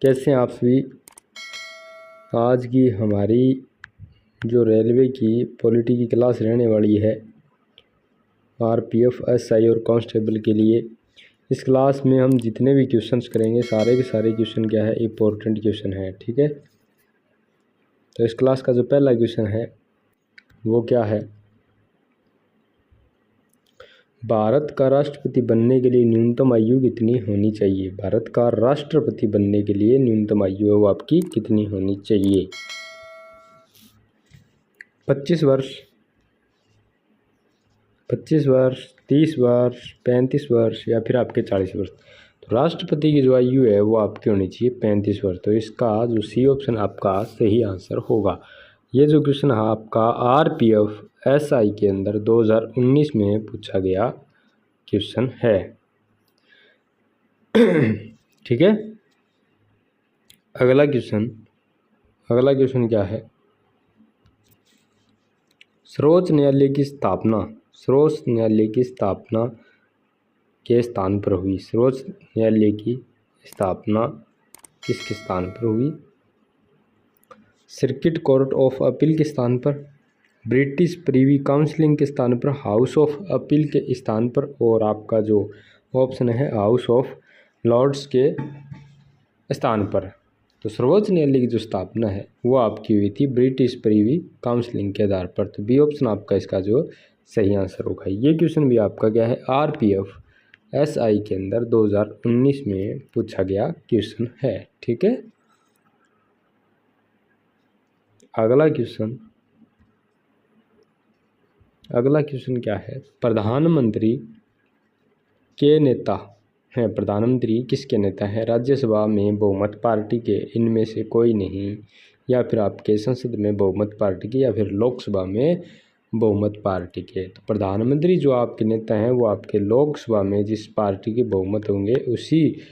कैसे हैं आप सभी। आज की हमारी जो रेलवे की पॉलिटी की क्लास रहने वाली है आरपीएफ, एसआई और कांस्टेबल के लिए। इस क्लास में हम जितने भी क्वेश्चंस करेंगे सारे के सारे क्वेश्चन क्या है, इम्पोर्टेंट क्वेश्चन है। ठीक है, तो इस क्लास का जो पहला क्वेश्चन है वो क्या है, भारत का राष्ट्रपति बनने के लिए न्यूनतम आयु कितनी होनी चाहिए। भारत का राष्ट्रपति बनने के लिए न्यूनतम आयु है वो आपकी कितनी होनी चाहिए। 25 वर्ष, 25 वर्ष, 30 वर्ष, 35 वर्ष या फिर आपके 40 वर्ष। तो राष्ट्रपति की जो आयु है वो आपकी होनी चाहिए 35 वर्ष। तो इसका जो सी ऑप्शन आपका सही आंसर होगा। ये जो क्वेश्चन है आपका आरपीएफ एसआई के अंदर 2019 में पूछा गया क्वेश्चन है। ठीक है, अगला क्वेश्चन क्या है, सर्वोच्च न्यायालय की स्थापना के स्थान पर हुई। सर्वोच्च न्यायालय की स्थापना किसके स्थान पर हुई। सर्किट कोर्ट ऑफ अपील के स्थान पर, ब्रिटिश प्रीवी काउंसिल के स्थान पर, हाउस ऑफ अपील के स्थान पर, और आपका जो ऑप्शन है हाउस ऑफ लॉर्ड्स के स्थान पर। तो सर्वोच्च न्यायालय की जो स्थापना है वो आपकी हुई थी ब्रिटिश प्रीवी काउंसिल के आधार पर। तो बी ऑप्शन आपका इसका जो सही आंसर होगा। ये क्वेश्चन भी आपका क्या है, आरपीएफ एसआई के अंदर 2019 में पूछा गया क्वेश्चन है। ठीक है, अगला क्वेश्चन क्या है, प्रधानमंत्री किसके नेता हैं। राज्यसभा में बहुमत पार्टी के, इनमें से कोई नहीं, या फिर आपके संसद में बहुमत पार्टी के, या फिर लोकसभा में बहुमत पार्टी के। तो प्रधानमंत्री जो आपके नेता हैं वो आपके लोकसभा में जिस पार्टी के बहुमत होंगे उसी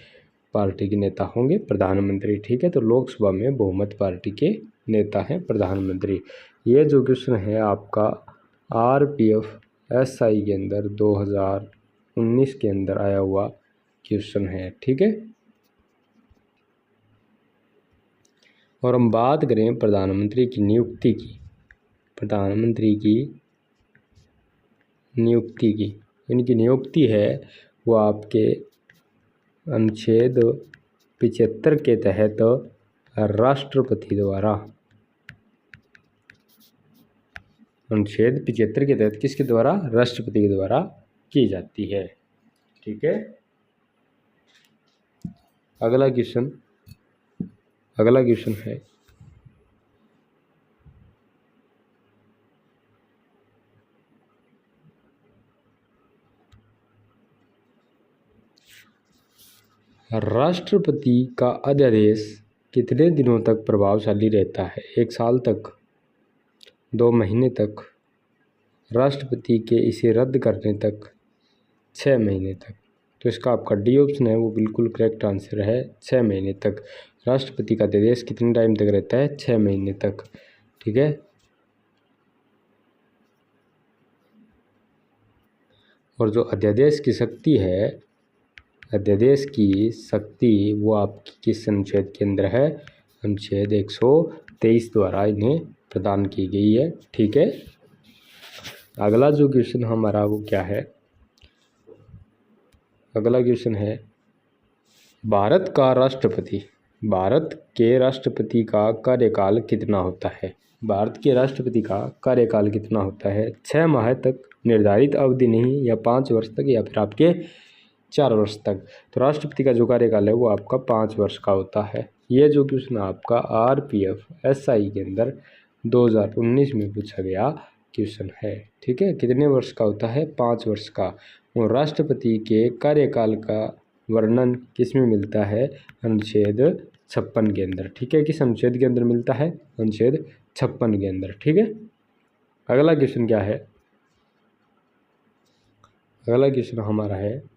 पार्टी के नेता होंगे प्रधानमंत्री। ठीक है, तो लोकसभा में बहुमत पार्टी के नेता हैं प्रधानमंत्री। ये जो क्वेश्चन है आपका आरपीएफ एसआई के अंदर 2019 के अंदर आया हुआ क्वेश्चन है। ठीक है, और हम बात करें प्रधानमंत्री की नियुक्ति की, इनकी नियुक्ति है वो आपके अनुच्छेद 75 के तहत राष्ट्रपति द्वारा, अनुच्छेद 75 के तहत किसके द्वारा, राष्ट्रपति के द्वारा की जाती है। ठीक है, अगला क्वेश्चन है, राष्ट्रपति का अध्यादेश कितने दिनों तक प्रभावशाली रहता है। 1 साल तक, 2 महीने तक, राष्ट्रपति के इसे रद्द करने तक, 6 महीने तक। तो इसका आपका डी ऑप्शन है वो बिल्कुल करेक्ट आंसर है, 6 महीने तक। राष्ट्रपति का अध्यादेश कितने टाइम तक रहता है, 6 महीने तक। ठीक है, और जो अध्यादेश की शक्ति वो आपकी किस अनुच्छेद के अंदर है, अनुच्छेद 123 द्वारा इन्हें प्रदान की गई है। ठीक है, अगला जो क्वेश्चन हमारा वो क्या है, अगला क्वेश्चन है, भारत के राष्ट्रपति का कार्यकाल कितना होता है। भारत के राष्ट्रपति का कार्यकाल कितना होता है, 6 माह तक, निर्धारित अवधि नहीं, या 5 वर्ष तक, या फिर आपके 4 वर्ष तक। तो राष्ट्रपति का जो कार्यकाल है वो आपका 5 वर्ष का होता है। ये जो क्वेश्चन आपका आरपीएफ एसआई के अंदर 2019 में पूछा गया क्वेश्चन है। ठीक है, कितने वर्ष का होता है, 5 वर्ष का। और राष्ट्रपति के कार्यकाल का वर्णन किस में मिलता है, अनुच्छेद 56 के अंदर। ठीक है, किस अनुच्छेद के अंदर मिलता है, अनुच्छेद 56 के अंदर। ठीक है, अगला क्वेश्चन क्या है, अगला क्वेश्चन हमारा है,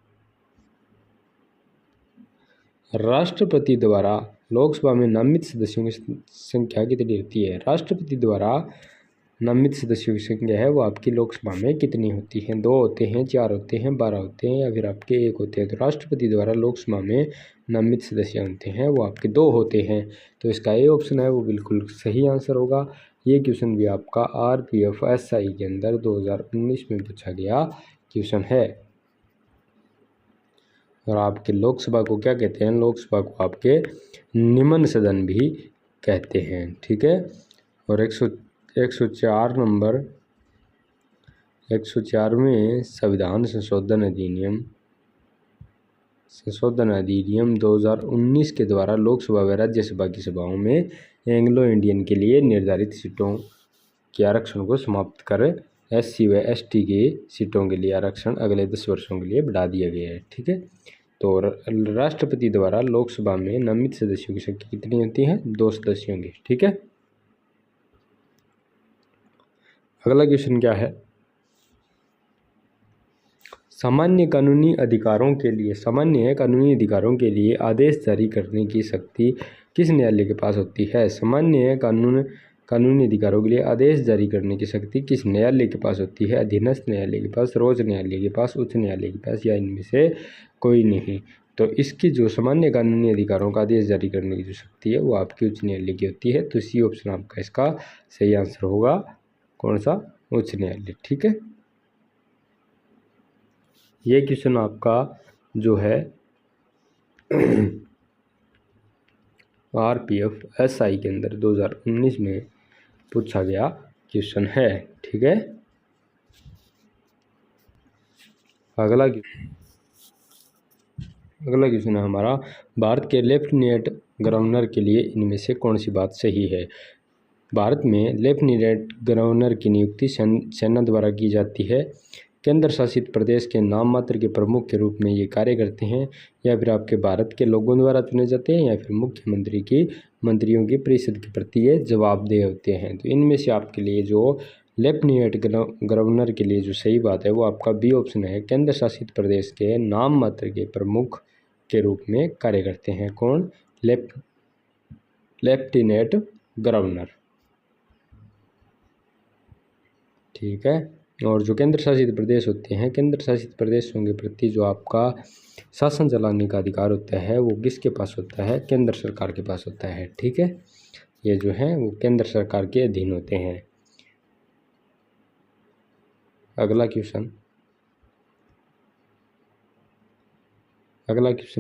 राष्ट्रपति द्वारा लोकसभा में नामित सदस्यों की संख्या कितनी होती है। राष्ट्रपति द्वारा नामित सदस्यों की संख्या है वो आपकी लोकसभा में कितनी होती है? 2 होते हैं, 4 होते हैं, 12 होते हैं या फिर आपके 1 होते हैं? तो राष्ट्रपति द्वारा लोकसभा में नामित सदस्य होते हैं वो आपके 2 होते हैं। तो इसका ए ऑप्शन है वो बिल्कुल सही आंसर होगा। ये क्वेश्चन भी आपका RPF SI के अंदर 2019 में पूछा गया क्वेश्चन है। और आपके लोकसभा को क्या कहते हैं? लोकसभा को आपके निम्न सदन भी कहते हैं, ठीक है। और 104 नंबर 104वें संशोधन अधिनियम 2019 के द्वारा लोकसभा व राज्यसभा की सभाओं में एंग्लो इंडियन के लिए निर्धारित सीटों के आरक्षण को समाप्त कर SC व ST के सीटों के लिए आरक्षण अगले 10 वर्षों के लिए बढ़ा दिया गया है, ठीक है। तो राष्ट्रपति द्वारा लोकसभा में नामित सदस्यों की संख्या कितनी होती है? 2 सदस्यों की, ठीक है। अगला क्वेश्चन क्या है? सामान्य कानूनी अधिकारों के लिए आदेश जारी करने की शक्ति किस न्यायालय के पास होती है? सामान्य कानूनी अधिकारों के लिए आदेश जारी करने की शक्ति किस न्यायालय के पास होती है? अधीनस्थ न्यायालय के पास, सर्वोच्च न्यायालय के पास, उच्च न्यायालय के पास या इनमें से कोई नहीं। तो इसकी जो सामान्य कानूनी अधिकारों का आदेश जारी करने की जो शक्ति है वो आपकी उच्च न्यायालय की होती है। तो सी ऑप्शन आपका इसका सही आंसर होगा। कौन सा? उच्च न्यायालय, ठीक है। ये क्वेश्चन आपका जो है RPF SI के अंदर 2019 में पूछा गया क्वेश्चन है, ठीक है। अगला क्वेश्चन है हमारा, भारत के लेफ्टिनेंट गवर्नर के लिए इनमें से कौन सी बात सही है? भारत में लेफ्टिनेंट गवर्नर की नियुक्ति सेना द्वारा की जाती है। केंद्र शासित प्रदेश के नाम मात्र के प्रमुख के रूप में ये कार्य करते हैं या फिर आपके भारत के लोगों द्वारा चुने जाते हैं या फिर मुख्यमंत्री की मंत्रियों की परिषद के प्रति ये जवाबदेह होते हैं। तो इनमें से आपके लिए जो लेफ्टिनेंट गवर्नर के लिए जो सही बात है वो आपका बी ऑप्शन है। केंद्र शासित प्रदेश के नाम मात्र के प्रमुख के रूप में कार्य करते हैं। कौन? लेफ्टिनेंट गवर्नर, ठीक है। और जो केंद्र शासित प्रदेश होते हैं, केंद्र शासित प्रदेशों के प्रति जो आपका शासन चलाने का अधिकार होता है वो किसके पास होता है? केंद्र सरकार के पास होता है, ठीक है। ये जो है वो केंद्र सरकार के अधीन होते हैं। अगला क्वेश्चन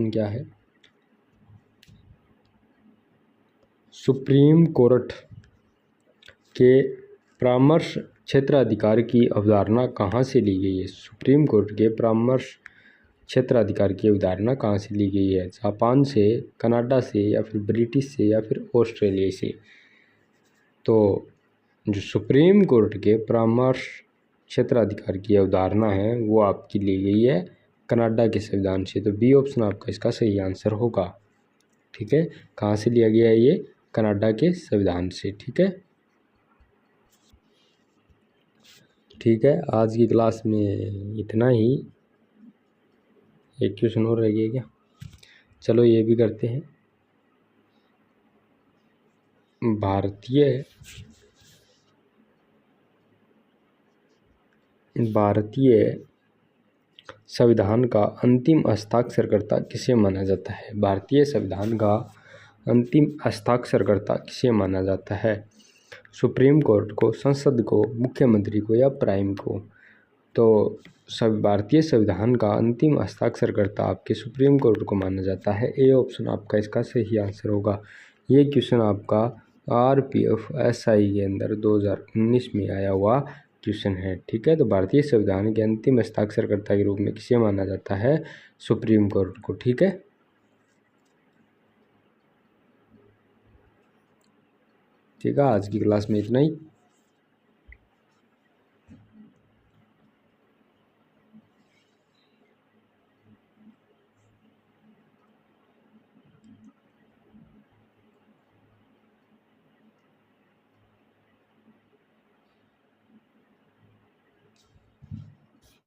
क्या है? सुप्रीम कोर्ट के परामर्श क्षेत्राधिकार की अवधारणा कहाँ से ली गई है? सुप्रीम कोर्ट के परामर्श क्षेत्राधिकार की अवधारणा कहाँ से ली गई है? जापान से, कनाडा से या फिर ब्रिटिश से या फिर ऑस्ट्रेलिया से? तो जो सुप्रीम कोर्ट के परामर्श क्षेत्राधिकार की अवधारणा है वो आपकी ली गई है कनाडा के संविधान से। तो बी ऑप्शन आपका इसका सही आंसर होगा, ठीक है। कहाँ से लिया गया है ये? कनाडा के संविधान से, ठीक है। ठीक है, आज की क्लास में इतना ही। एक क्वेश्चन और रह गया क्या? चलो ये भी करते हैं। भारतीय संविधान का अंतिम हस्ताक्षरकर्ता किसे माना जाता है? भारतीय संविधान का अंतिम हस्ताक्षरकर्ता किसे माना जाता है? सुप्रीम कोर्ट को, संसद को, मुख्यमंत्री को या प्राइम को? तो भारतीय संविधान का अंतिम हस्ताक्षरकर्ता आपके सुप्रीम कोर्ट को माना जाता है। ए ऑप्शन आपका इसका सही आंसर होगा। ये क्वेश्चन आपका RPF SI के अंदर 2019 में आया हुआ क्वेश्चन है, ठीक है। तो भारतीय संविधान के अंतिम हस्ताक्षरकर्ता के रूप में किसे माना जाता है? सुप्रीम कोर्ट को, ठीक है। ठीक है, आज की क्लास में इतना ही।